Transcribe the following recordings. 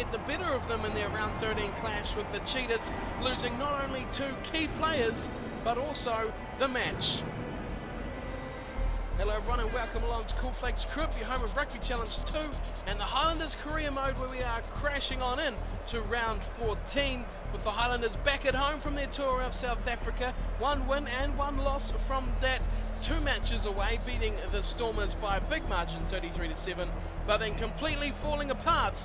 get the better of them in their round 13 clash with the Cheetahs, losing not only 2 key players but also the match. Hello everyone and welcome along to Cool Flags Crib, your home of Rugby Challenge 2 and the Highlanders career mode, where we are crashing on in to round 14 with the Highlanders back at home from their tour of South Africa. 1 win and 1 loss from that, 2 matches away, beating the Stormers by a big margin, 33-7, but then completely falling apart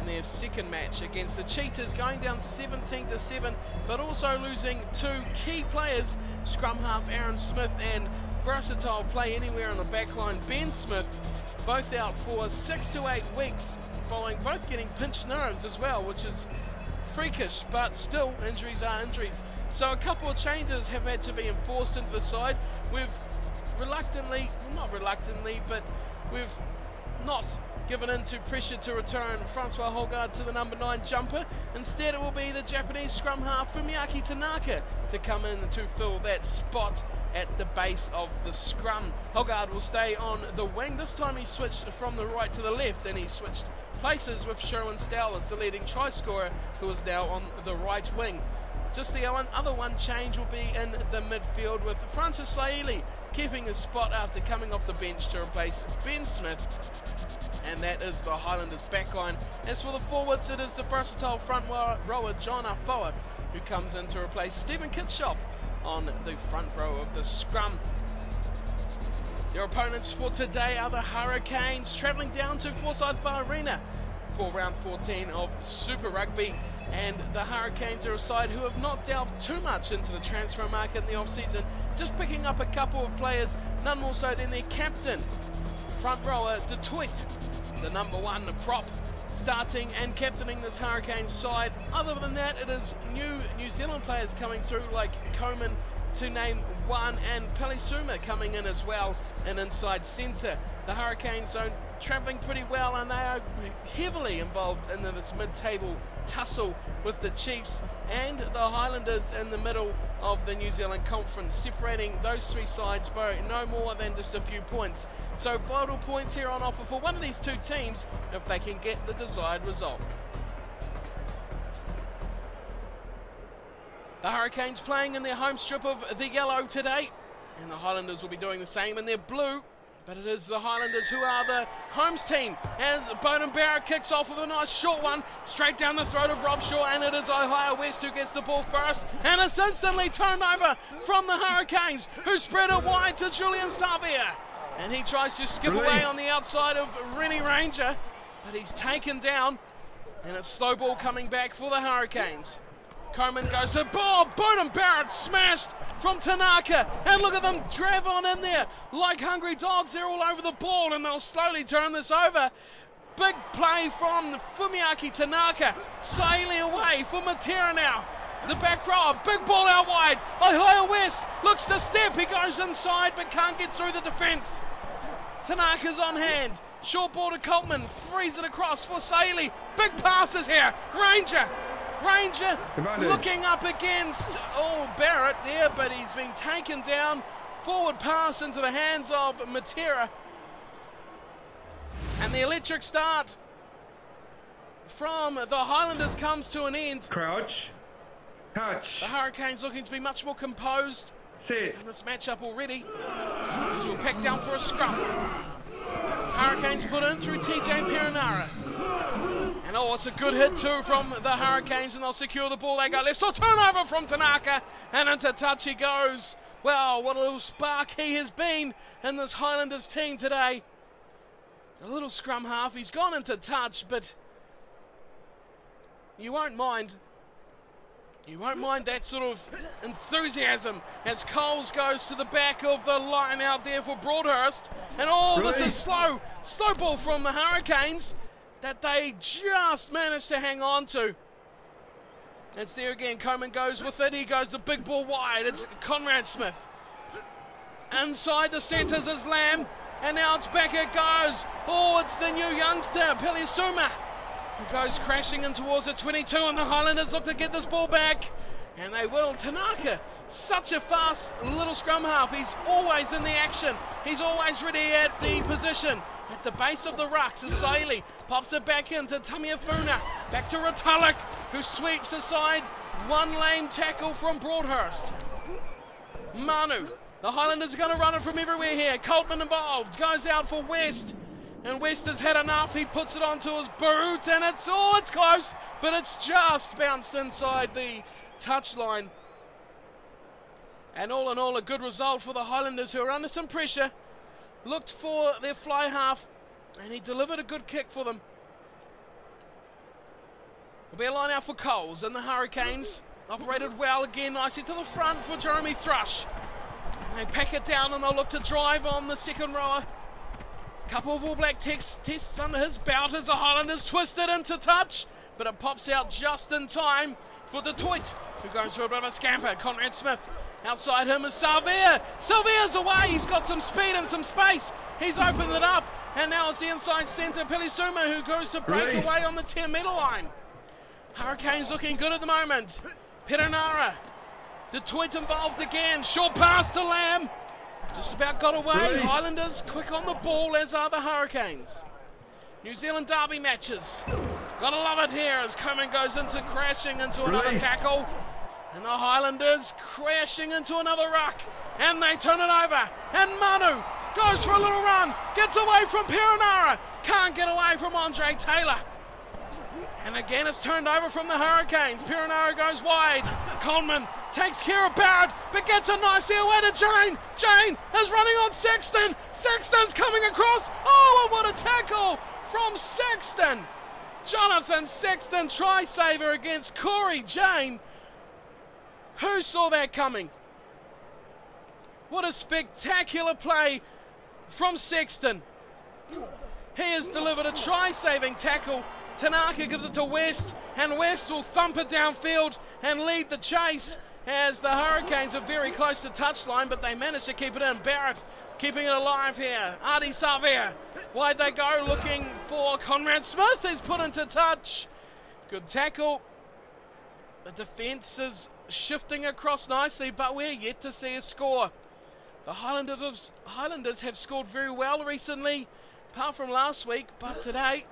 in their second match against the Cheetahs, going down 17-7, but also losing 2 key players, scrum half Aaron Smith and versatile play anywhere on the back line Ben Smith, both out for 6 to 8 weeks, following both getting pinched nerves as well, which is freakish, but still injuries are injuries. So a couple of changes have had to be enforced into the side. We've reluctantly, well, not reluctantly, but we've not given in to pressure to return Francois Holgard to the number 9 jumper. Instead it will be the Japanese scrum half Fumiaki Tanaka to come in to fill that spot at the base of the scrum. Holgard will stay on the wing. This time he switched from the right to the left, and he switched places with Sherwin Stowers, the leading try scorer, who is now on the right wing. Just the other one change will be in the midfield, with Francis Saili keeping his spot after coming off the bench to replace Ben Smith. And that is the Highlanders backline. As for the forwards, it is the versatile front rower John Afoa who comes in to replace Stephen Kitshoff on the front row of the scrum. Their opponents for today are the Hurricanes, travelling down to Forsyth Bar Arena for round 14 of Super Rugby. And the Hurricanes are a side who have not delved too much into the transfer market in the off-season, just picking up a couple of players, none more so than their captain, front rower Detroit, the number 1 prop, starting and captaining this Hurricanes side. Other than that, it is New Zealand players coming through, like Coleman to name one, and Pelisuma coming in as well in inside centre. The Hurricanes are travelling pretty well, and they are heavily involved in this mid-table tussle with the Chiefs and the Highlanders in the middle of the New Zealand Conference, separating those 3 sides by no more than just a few points. So vital points here on offer for one of these 2 teams if they can get the desired result. The Hurricanes playing in their home strip of the yellow today, and the Highlanders will be doing the same in their blue. But it is the Highlanders who are the homes team, as Bowden Barrett kicks off with a nice short one straight down the throat of Rob Shaw, and it is Ohio West who gets the ball first, and it's instantly turned over from the Hurricanes, who spread it wide to Julian Savia, and he tries to skip away on the outside of Rennie Ranger, but he's taken down, and it's slow ball coming back for the Hurricanes. Coleman goes to ball, Bowden Barrett smashed from Tanaka, and look at them drive on in there like hungry dogs. They're all over the ball, and they'll slowly turn this over. Big play from Fumiaki Tanaka, sailing away for Matera now. The back row, big ball out wide. Ohio West looks to step, he goes inside but can't get through the defence. Tanaka's on hand, short ball to Coltman, frees it across for Saili. Big passes here, Ranger looking up against Barrett there, but he's been taken down. Forward pass into the hands of Matera, and the electric start from the Highlanders comes to an end. Crouch, touch. The Hurricanes looking to be much more composed sit in this matchup already. This will pack down for a scrum. Hurricanes put in through TJ Perenara. And it's a good hit too from the Hurricanes, and they'll secure the ball. They go left, so turnover from Tanaka, and into touch he goes. Wow, what a little spark he has been in this Highlanders team today. The little scrum half, he's gone into touch, but you won't mind that sort of enthusiasm as Coles goes to the back of the line out there for Broadhurst. And this is slow ball from the Hurricanes that they just managed to hang on to. It's there again, Coleman goes with it, he goes the big ball wide, it's Conrad Smith. Inside the centres is Lamb, and now it's back it goes. It's the new youngster, Pelisuma, who goes crashing in towards the 22, and the Highlanders look to get this ball back. And they will. Tanaka, such a fast little scrum half, he's always in the action, he's always ready at the position. at the base of the rucks. Saili pops it back into Tamiafuna. Back to Retallick, who sweeps aside one lame tackle from Broadhurst. Manu, the Highlanders are going to run it from everywhere here. Coltman involved, goes out for West. And West has had enough. He puts it onto his boot, and it's close, but it's just bounced inside the touchline. And all in all, a good result for the Highlanders, who are under some pressure. Looked for their fly half, and he delivered a good kick for them. There'll be a line out for Coles, and the Hurricanes operated well again, nicely to the front for Jeremy Thrush. And they pack it down, and they'll look to drive on the second rower. Couple of All Black tests under his belt as the Highlanders twist it into touch, but it pops out just in time for Detroit, who goes through a bit of a scamper. Conrad Smith, outside him is Salvia. Salvia's away, he's got some speed and some space. He's opened it up, and now it's the inside centre, Pelisuma, who goes to break away on the 10-metre line. Hurricanes looking good at the moment. Perenara, Detroit involved again, short pass to Lamb. Just about got away. Highlanders quick on the ball, as are the Hurricanes. New Zealand derby matches. Gotta love it here as Coman goes into crashing into another tackle. And the Highlanders crashing into another ruck. And they turn it over. And Manu goes for a little run. Gets away from Perenara. Can't get away from Andre Taylor. And again it's turned over from the Hurricanes. Perenara goes wide. Coleman takes care of Barrett, but gets it nicely away to Jane. Jane is running on Sexton. Sexton's coming across. Oh, and what a tackle from Sexton. Jonathan Sexton, try saver against Corey Jane. Who saw that coming? What a spectacular play from Sexton. He has delivered a try-saving tackle. Tanaka gives it to West, and West will thump it downfield and lead the chase as the Hurricanes are very close to touchline, but they manage to keep it in. Barrett keeping it alive here. Artie Savia, wide they go, looking for Conrad Smith, who's put into touch. Good tackle. The defence is shifting across nicely, but we're yet to see a score. The Highlanders have scored very well recently, apart from last week, but today,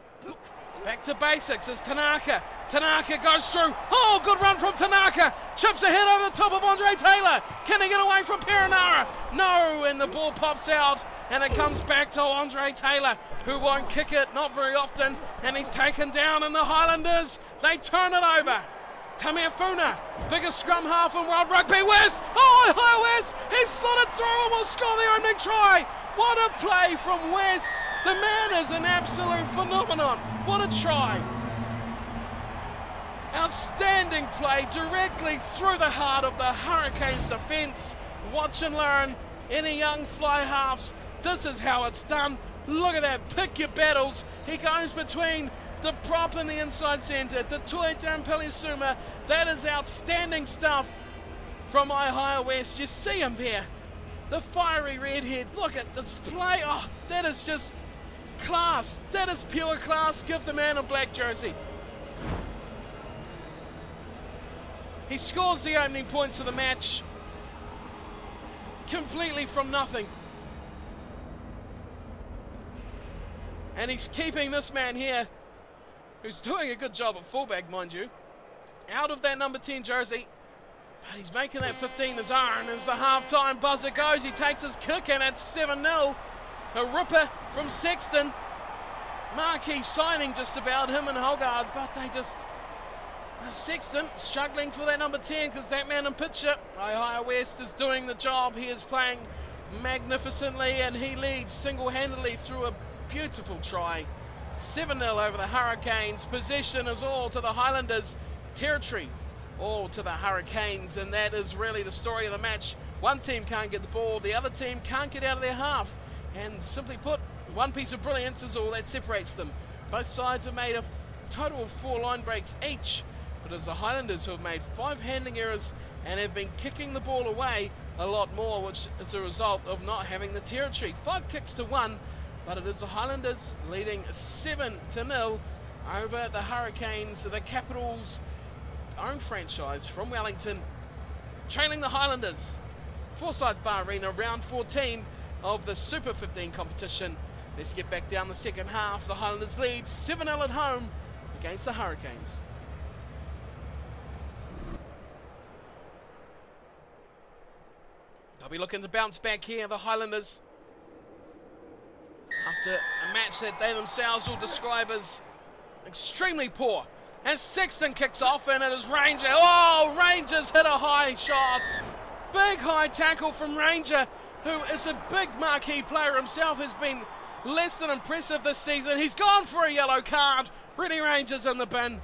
back to basics as Tanaka. Tanaka goes through. Oh, good run from Tanaka. Chips ahead over the top of Andre Taylor. Can he get away from Perenara? No, and the ball pops out, and it comes back to Andre Taylor, who won't kick it, not very often, and he's taken down, and the Highlanders, they turn it over. Tamiafuna, biggest scrum half in World Rugby. West, oh, hi West, he's slotted through and will score the opening try. What a play from West. The man is an absolute phenomenon. What a try. Outstanding play directly through the heart of the Hurricanes defence. Watch and learn. Any young fly halves, this is how it's done. Look at that, pick your battles. He goes between the prop and the inside centre, the Detroit and Pelisuma. That is outstanding stuff from Ihia West. You see him there, the fiery redhead. Look at this play. Oh, that is just class. That is pure class. Give the man a black jersey. He scores the opening points of the match completely from nothing. And he's keeping this man here, who's doing a good job at fullback, mind you, out of that number 10 jersey. But he's making that 15 his own as the half-time buzzer goes. He takes his kick, and it's 7-0. A ripper from Sexton. Marquis signing just about him and Hogarth, but they just... Sexton struggling for that number 10 because that man in picture, Ihia West, is doing the job. He is playing magnificently, and he leads single-handedly through a beautiful try. 7-0 over the Hurricanes. Possession is all to the Highlanders. Territory all to the Hurricanes, and that is really the story of the match. One team can't get the ball, the other team can't get out of their half, and simply put, one piece of brilliance is all that separates them. Both sides have made a total of 4 line breaks each, but it's the Highlanders who have made 5 handling errors and have been kicking the ball away a lot more, which is a result of not having the territory. 5 kicks to 1, but it is the Highlanders leading 7-0 over the Hurricanes, the Capitals' own franchise from Wellington, trailing the Highlanders. Forsyth Bar Arena, round 14 of the Super 15 competition. Let's get back down the second half. The Highlanders lead 7-0 at home against the Hurricanes. They'll be looking to bounce back here, the Highlanders, after a match that they themselves will describe as extremely poor. As Sexton kicks off, and it is Ranger. Oh, Rangers hit a high shot. Big high tackle from Ranger, who is a big marquee player himself, has been less than impressive this season. He's gone for a yellow card. Ready Rangers in the bin.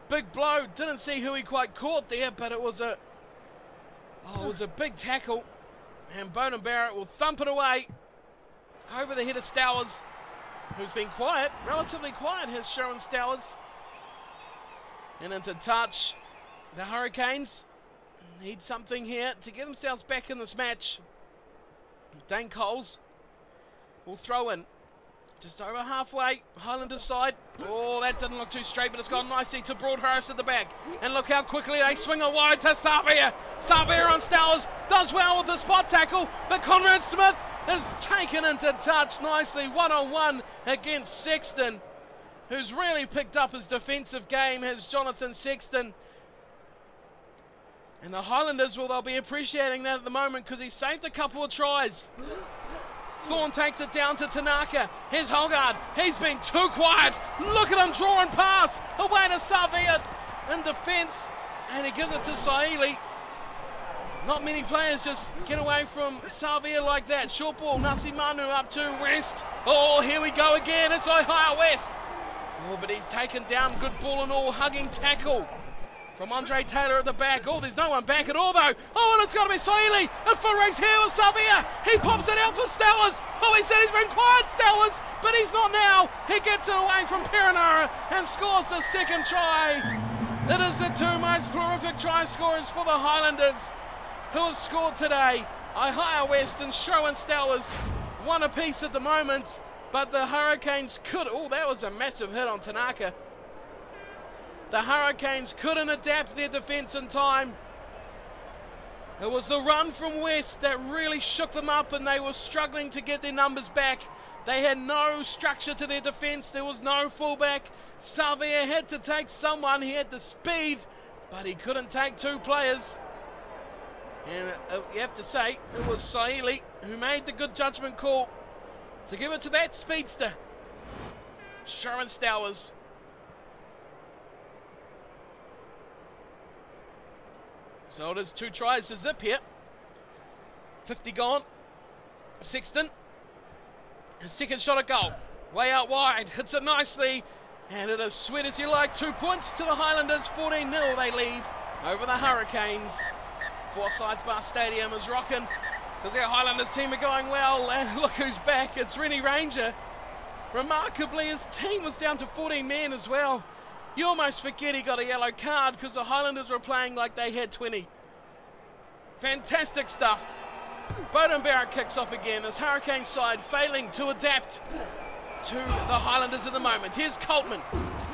Big blow. Didn't see who he quite caught there, but it was a big tackle. And Bowden Barrett will thump it away over the head of Stowers, who's been quiet, relatively quiet, has Sharon Stowers. And into touch. The Hurricanes need something here to get themselves back in this match. Dane Coles will throw in just over halfway, Highlanders side. Oh, that didn't look too straight, but it's gone nicely to Broadhurst at the back. And look how quickly they swing it wide to Savia. Savia on Stowers, does well with the spot tackle, but Conrad Smith is taken into touch nicely, one-on-one against Sexton, who's really picked up his defensive game, has Jonathan Sexton. And the Highlanders, well, they'll be appreciating that at the moment because he saved a couple of tries. Thorne takes it down to Tanaka. Here's Holgard. He's been too quiet. Look at him drawing pass. Away to Savia in defence. And he gives it to Saili. Not many players just get away from Savia like that. Short ball, Nasi Manu up to West. Oh, here we go again. It's Ohio West. Oh, but he's taken down. Good ball and all. Hugging tackle from Andre Taylor at the back. Oh, there's no one back at all, though. Oh, and it's got to be Saili. And foot race here with Savia. He pops it out for Stowers. Oh, he said he's been quiet, Stowers, but he's not now. He gets it away from Perenara and scores the second try. It is the two most prolific try scorers for the Highlanders who have scored today. Ohio West and Sherwin Stowers, one apiece at the moment, but the Hurricanes could. Oh, that was a massive hit on Tanaka. The Hurricanes couldn't adapt their defence in time. It was the run from West that really shook them up, and they were struggling to get their numbers back. They had no structure to their defence. There was no fullback. Savia had to take someone. He had the speed, but he couldn't take two players. And you have to say, it was Saili who made the good judgment call to give it to that speedster, Sharon Stowers. So it is 2 tries to zip here. 50 gone. Sexton. His second shot at goal. Way out wide. Hits it nicely. And it is sweet as you like. 2 points to the Highlanders. 14-0 they lead over the Hurricanes. Forsyth Bar Stadium is rocking because their Highlanders team are going well. And look who's back. It's Rennie Ranger. Remarkably, his team was down to 14 men as well. You almost forget he got a yellow card because the Highlanders were playing like they had 20. Fantastic stuff. Bowden Barrett kicks off again. This Hurricane side failing to adapt to the Highlanders at the moment. Here's Coltman.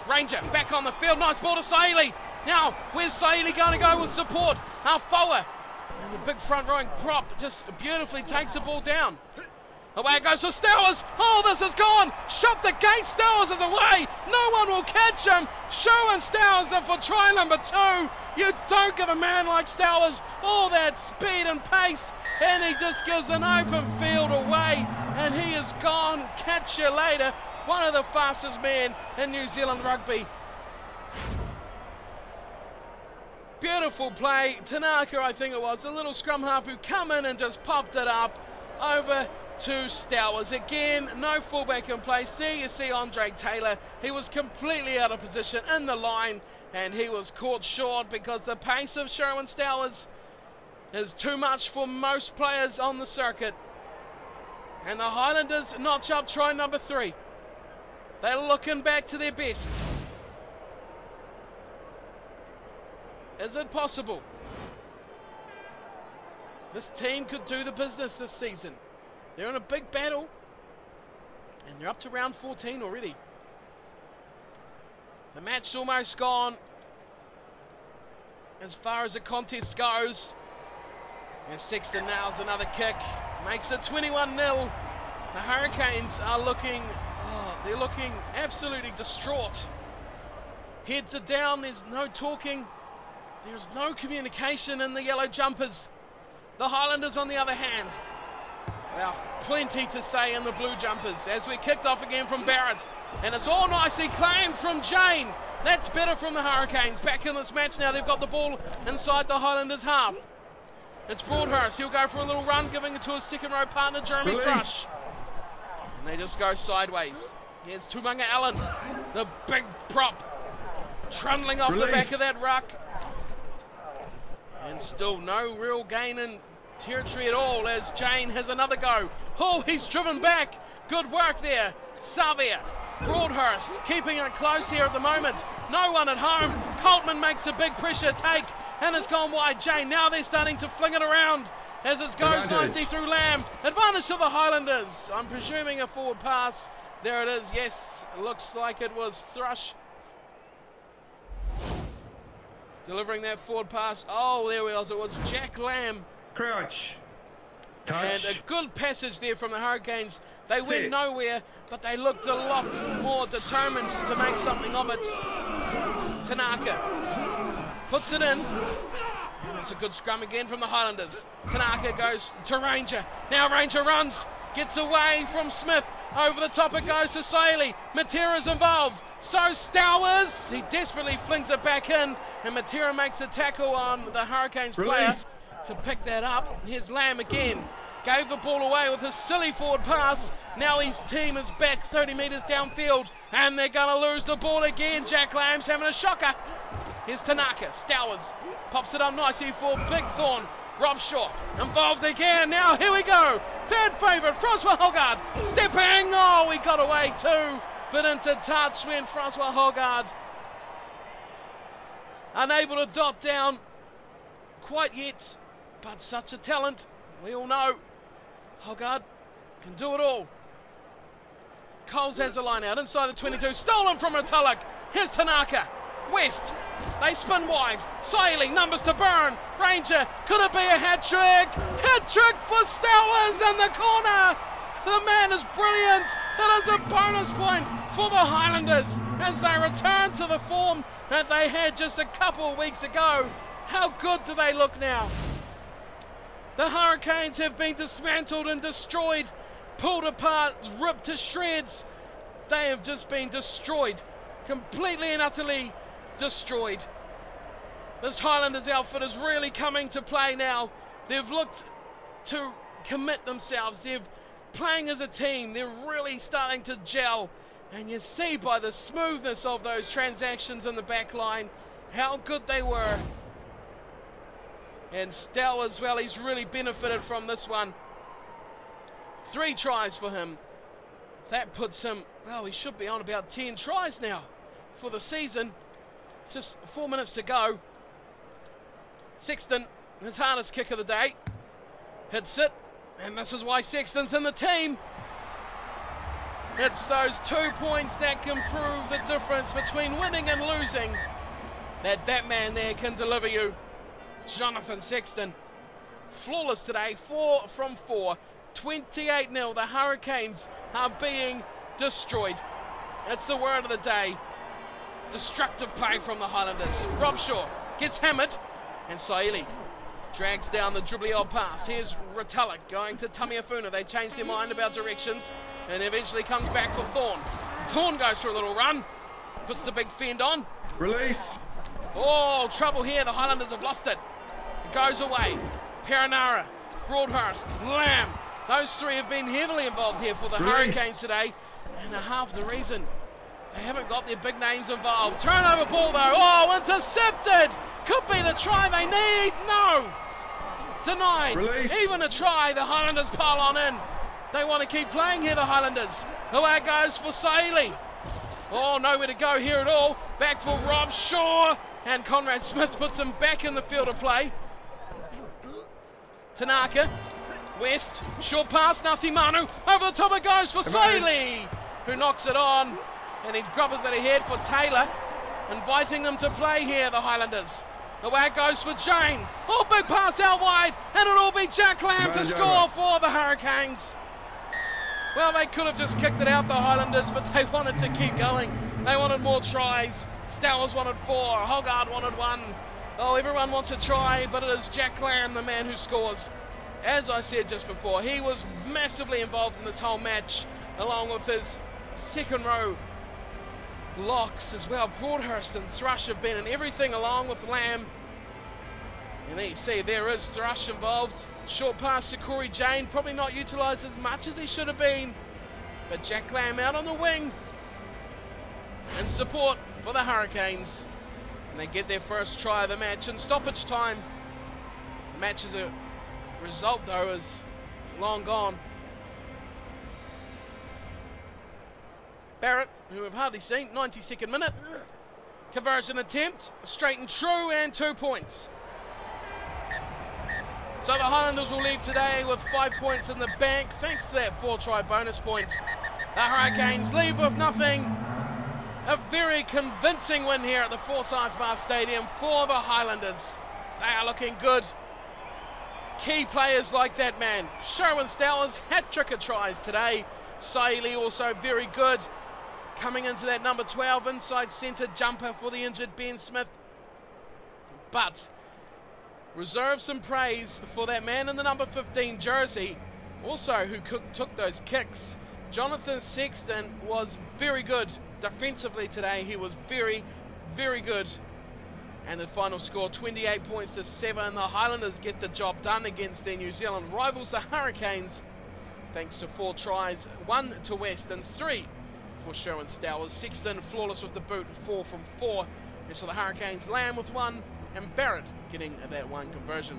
Ranger back on the field. Nice ball to Saili. Now, where's Saili going to go with support? Foa. And the big front rowing prop just beautifully takes the ball down. Away it goes for Stowers. Oh, this is gone. Shut the gate. Stowers is away. No one will catch him. Sherwin Stowers in for try number 2. You don't give a man like Stowers all that speed and pace. And he just gives an open field away. And he is gone. Catch you later. One of the fastest men in New Zealand rugby. Beautiful play. Tanaka, I think it was, a little scrum half who come in and just popped it up over to Stowers. Again, no fullback in place. There you see Andre Taylor. He was completely out of position in the line and he was caught short because the pace of Sherwin Stowers is too much for most players on the circuit. And the Highlanders notch up try number 3. They're looking back to their best. Is it possible? This team could do the business this season. They're in a big battle, and they're up to round 14 already. The match's almost gone as far as the contest goes. And Sexton nails another kick, makes it 21-0 The Hurricanes are looking, they're looking absolutely distraught. Heads are down, there's no talking, there's no communication in the yellow jumpers. The Highlanders, on the other hand, well, plenty to say in the blue jumpers as we kicked off again from Barrett. And it's all nicely claimed from Jane. That's better from the Hurricanes. Back in this match now, they've got the ball inside the Highlanders half. It's Broadhurst, he'll go for a little run, giving it to his second row partner, Jeremy Thrush. And they just go sideways. Here's Tumunga Allen, the big prop, trundling off the back of that ruck. And still no real gain in territory at all as Jane has another go. Oh, he's driven back. Good work there. Savia, Broadhurst keeping it close here at the moment. No one at home. Coltman makes a big pressure take and it's gone wide. Jane, now they're starting to fling it around as it goes nicely through Lamb. Advantage to the Highlanders. I'm presuming a forward pass. There it is. Yes, it looks like it was Thrush delivering that forward pass. Oh, there it was. It was Jack Lamb. Crouch. Touch. And a good passage there from the Hurricanes. They went nowhere, but they looked a lot more determined to make something of it. Tanaka puts it in. And it's a good scrum again from the Highlanders. Tanaka goes to Ranger. Now Ranger runs, gets away from Smith. Over the top it goes to Saley. Matera's involved. So Stowers, he desperately flings it back in, and Matera makes a tackle on the Hurricanes player to pick that up. Here's Lamb again. Gave the ball away with a silly forward pass. Now his team is back 30 metres downfield, and they're going to lose the ball again. Jack Lamb's having a shocker. Here's Tanaka. Stowers pops it up nicely for Big Thorn. Rob Shaw involved again. Now here we go. Third favourite, Francois Hogard stepping. Oh, he got away too, but into touch when Francois Hogard unable to dot down quite yet, but such a talent. We all know Hogard can do it all. Coles has a line out inside the 22, stolen from Retallick. Here's Tanaka. West, they spin wide. Saley, numbers to burn. Ranger, could it be a hat-trick? Hat-trick for Stowers in the corner. The man is brilliant. That is a bonus point for the Highlanders as they return to the form that they had just a couple of weeks ago. How good do they look now? The Hurricanes have been dismantled and destroyed, pulled apart, ripped to shreds. They have just been destroyed, completely and utterly destroyed. This Highlanders outfit is really coming to play now. They've looked to commit themselves. They're playing as a team. They're really starting to gel. And you see by the smoothness of those transactions in the back line how good they were. And Stow as well, he's really benefited from this one. 3 tries for him. That puts him, well, he should be on about 10 tries now for the season. It's just 4 minutes to go. Sexton, his hardest kick of the day, hits it, and this is why Sexton's in the team. It's those 2 points that can prove the difference between winning and losing that man there can deliver you. Jonathan Sexton, flawless today, 4 from 4, 28-0. The Hurricanes are being destroyed. That's the word of the day. Destructive play from the Highlanders. Rob Shaw gets hammered, and Saili drags down the dribbly old pass. Here's Retallick going to Tamiafuna. They change their mind about directions, and eventually comes back for Thorn. Thorn goes for a little run, puts the big fend on. Release. Oh, trouble here. The Highlanders have lost it. It goes away. Perenara, Broadhurst, Lamb. Those 3 have been heavily involved here for the Hurricanes today. And half the reason they haven't got their big names involved. Turnover ball though. Oh, intercepted. Could be the try they need. No. Denied. Release. Even a try, the Highlanders pile on in. They want to keep playing here, the Highlanders. Away goes for Saley. Oh, nowhere to go here at all. Back for Rob Shaw. And Conrad Smith puts him back in the field of play. Tanaka. West. Short pass. Nasimanu. Over the top it goes for Saley, who knocks it on. And he grubbers it ahead for Taylor. Inviting them to play here, the Highlanders. Away it goes for Jane. Oh, big pass out wide. And it'll be Jack Lamb to score for the Hurricanes. Well, they could have just kicked it out, the Highlanders, but they wanted to keep going. They wanted more tries. Stowers wanted 4, Hoggard wanted 1. Oh, everyone wants a try, but it is Jack Lamb, the man who scores. As I said just before, he was massively involved in this whole match, along with his second row locks as well. Broadhurst and Thrush have been in everything along with Lamb. And there you see, there is Thrush involved. Short pass to Corey Jane, probably not utilised as much as he should have been. But Jack Lamb out on the wing in support for the Hurricanes. And they get their first try of the match in stoppage time. The match as a result, though, is long gone. Barrett, who we've hardly seen, 92nd minute. Conversion attempt, straight and true, and 2 points. So the Highlanders will leave today with 5 points in the bank, thanks to that 4-try bonus point. The Hurricanes leave with nothing. A very convincing win here at the Forsyth Bar Stadium for the Highlanders. They are looking good. Key players like that man. Sherwin Stowers, hat-trick of tries today. Saili also very good. Coming into that number 12 inside centre jumper for the injured Ben Smith. But reserve some praise for that man in the number 15 jersey, also who took those kicks. Jonathan Sexton was very good defensively today. He was very, very good. And the final score, 28 points to 7. The Highlanders get the job done against their New Zealand rivals, the Hurricanes, thanks to 4 tries, 1 to West and 3 for Sherwin Stowers. Sexton flawless with the boot, 4 from 4. And so the Hurricanes, Lamb with 1, and Barrett getting that 1 conversion.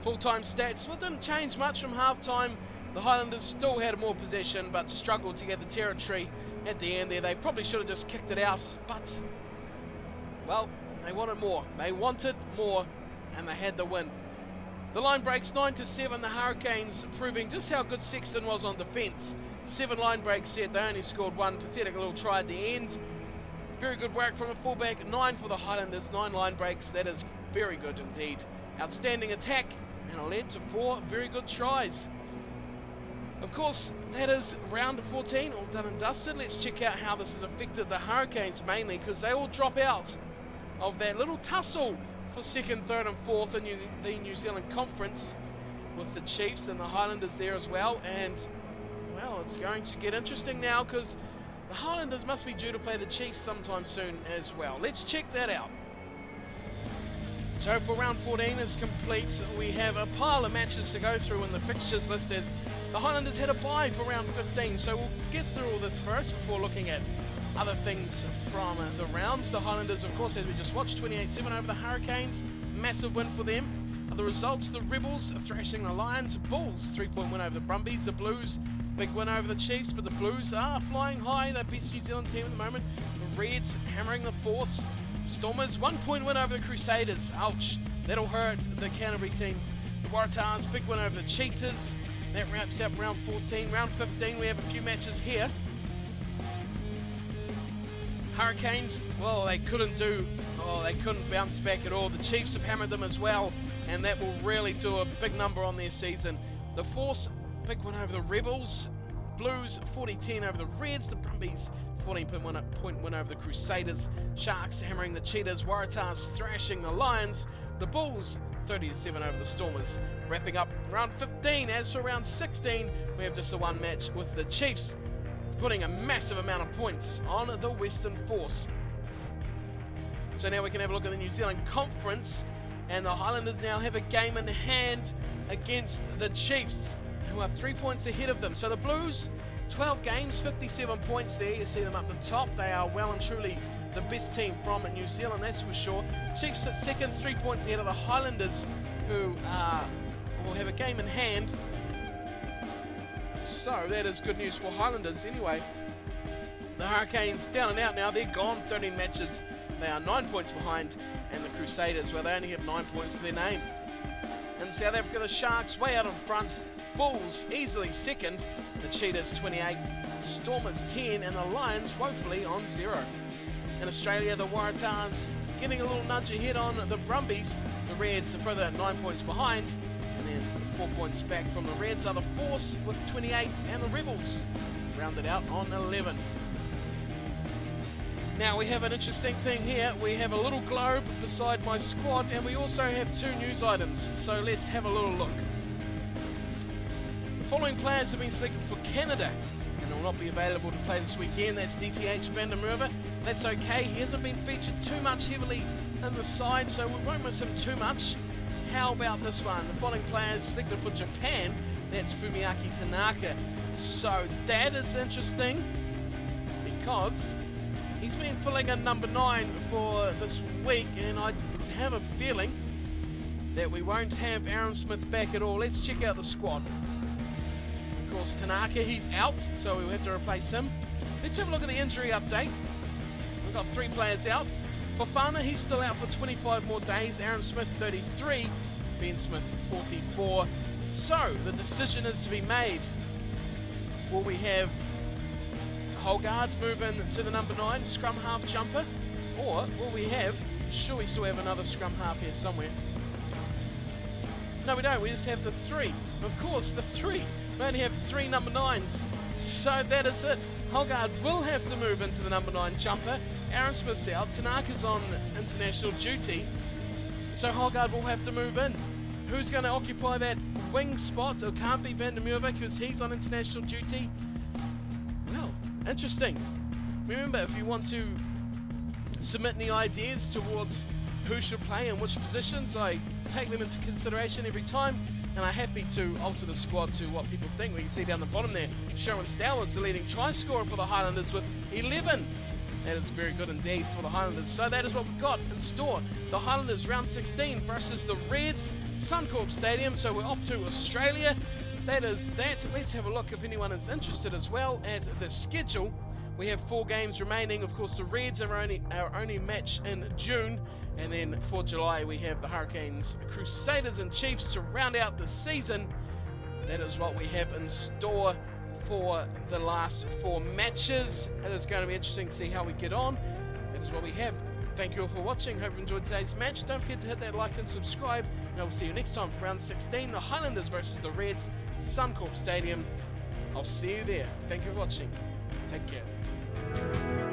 Full-time stats, well, didn't change much from half-time. The Highlanders still had more possession, but struggled to get the territory at the end there. They probably should have just kicked it out, but, well, they wanted more. They wanted more, and they had the win. The line breaks 9-7, the Hurricanes proving just how good Sexton was on defence. 7 line breaks yet, they only scored 1 pathetic little try at the end. Very good work from a fullback, 9 for the Highlanders, 9 line breaks, that is very good indeed. Outstanding attack, and it led to 4 very good tries. Of course, that is round 14, all done and dusted. Let's check out how this has affected the Hurricanes mainly, because they all drop out of that little tussle for 2nd, 3rd and 4th in the New Zealand Conference, with the Chiefs and the Highlanders there as well. And, well, it's going to get interesting now, because the Highlanders must be due to play the Chiefs sometime soon as well. Let's check that out. So for round 14 is complete. We have a pile of matches to go through in the fixtures list, as the Highlanders had a bye for round 15. So we'll get through all this first before looking at other things from the rounds. The Highlanders, of course, as we just watched, 28-7 over the Hurricanes. Massive win for them. The results, the Rebels thrashing the Lions. Bulls, 3-point win over the Brumbies. The Blues, big win over the Chiefs, but the Blues are flying high. They're best New Zealand team at the moment. The Reds hammering the Force. Stormers, 1-point win over the Crusaders. Ouch, that'll hurt the Canterbury team. The Waratahs, big win over the Cheetahs. That wraps up round 14. Round 15, we have a few matches here. Hurricanes, well, they couldn't bounce back at all. The Chiefs have hammered them as well, and that will really do a big number on their season. The Force, big win over the Rebels. Blues, 40-10 over the Reds. The Brumbies, 14-point win over the Crusaders. Sharks hammering the Cheetahs. Waratahs thrashing the Lions. The Bulls, 30-7 over the Stormers. Wrapping up round 15. As for round 16, we have just the 1 match with the Chiefs putting a massive amount of points on the Western Force. So now we can have a look at the New Zealand Conference, and the Highlanders now have a game in hand against the Chiefs, who are 3 points ahead of them. So the Blues, 12 games, 57 points there. You see them up the top. They are well and truly the best team from New Zealand, that's for sure. Chiefs at second, 3 points ahead of the Highlanders, who will have a game in hand. So that is good news for Highlanders anyway. The Hurricanes down and out now. They're gone, 13 matches. They are 9 points behind, and the Crusaders, well, they only have 9 points to their name. In South Africa, the Sharks way out in front. Bulls easily second. The Cheetahs 28, Stormers 10, and the Lions woefully on 0. In Australia, the Waratahs getting a little nudge ahead on the Brumbies. The Reds are further 9 points behind. And then 4 points back from the Reds are the Force with 28, and the Rebels rounded out on 11. Now we have an interesting thing here. We have a little globe beside my squad, and we also have 2 news items. So let's have a little look. The following players have been selected for Canada and will not be available to play this weekend. That's DTH van der Merwe. That's okay. He hasn't been featured too much heavily in the side, so we won't miss him too much. How about this one? The following players selected for Japan. That's Fumiaki Tanaka. So that is interesting because he's been filling in number 9 for this week, and I have a feeling that we won't have Aaron Smith back at all. Let's check out the squad. Of course, Tanaka, he's out, so we'll have to replace him. Let's have a look at the injury update. We've got 3 players out. Fofana, he's still out for 25 more days. Aaron Smith, 33. Ben Smith, 44. So, the decision is to be made. Will we have Holgard move in to the number 9, scrum half jumper? Or will we have, sure we still have another scrum half here somewhere. No, we don't. We just have the 3. Of course, the 3. We only have 3 number 9s. So that is it. Holgard will have to move into the number 9 jumper. Aaron Smith's out. Tanaka's on international duty. So Holgard will have to move in. Who's going to occupy that wing spot? It can't be van der Merwe because he's on international duty. Well, interesting. Remember, if you want to submit any ideas towards who should play in which positions, I take them into consideration every time, and I'm happy to alter the squad to what people think. We can see down the bottom there, Sharon Stowers, the leading try scorer for the Highlanders with 11. That is very good indeed for the Highlanders. So that is what we've got in store. The Highlanders round 16 versus the Reds, Suncorp Stadium. So we're off to Australia. That is that. Let's have a look if anyone is interested as well at the schedule. We have 4 games remaining. Of course, the Reds are our only match in June. And then for July, we have the Hurricanes, Crusaders and Chiefs to round out the season. That is what we have in store for the last 4 matches. It is going to be interesting to see how we get on. That is what we have. Thank you all for watching. Hope you enjoyed today's match. Don't forget to hit that like and subscribe. And I will see you next time for round 16, the Highlanders versus the Reds, Suncorp Stadium. I'll see you there. Thank you for watching. Take care.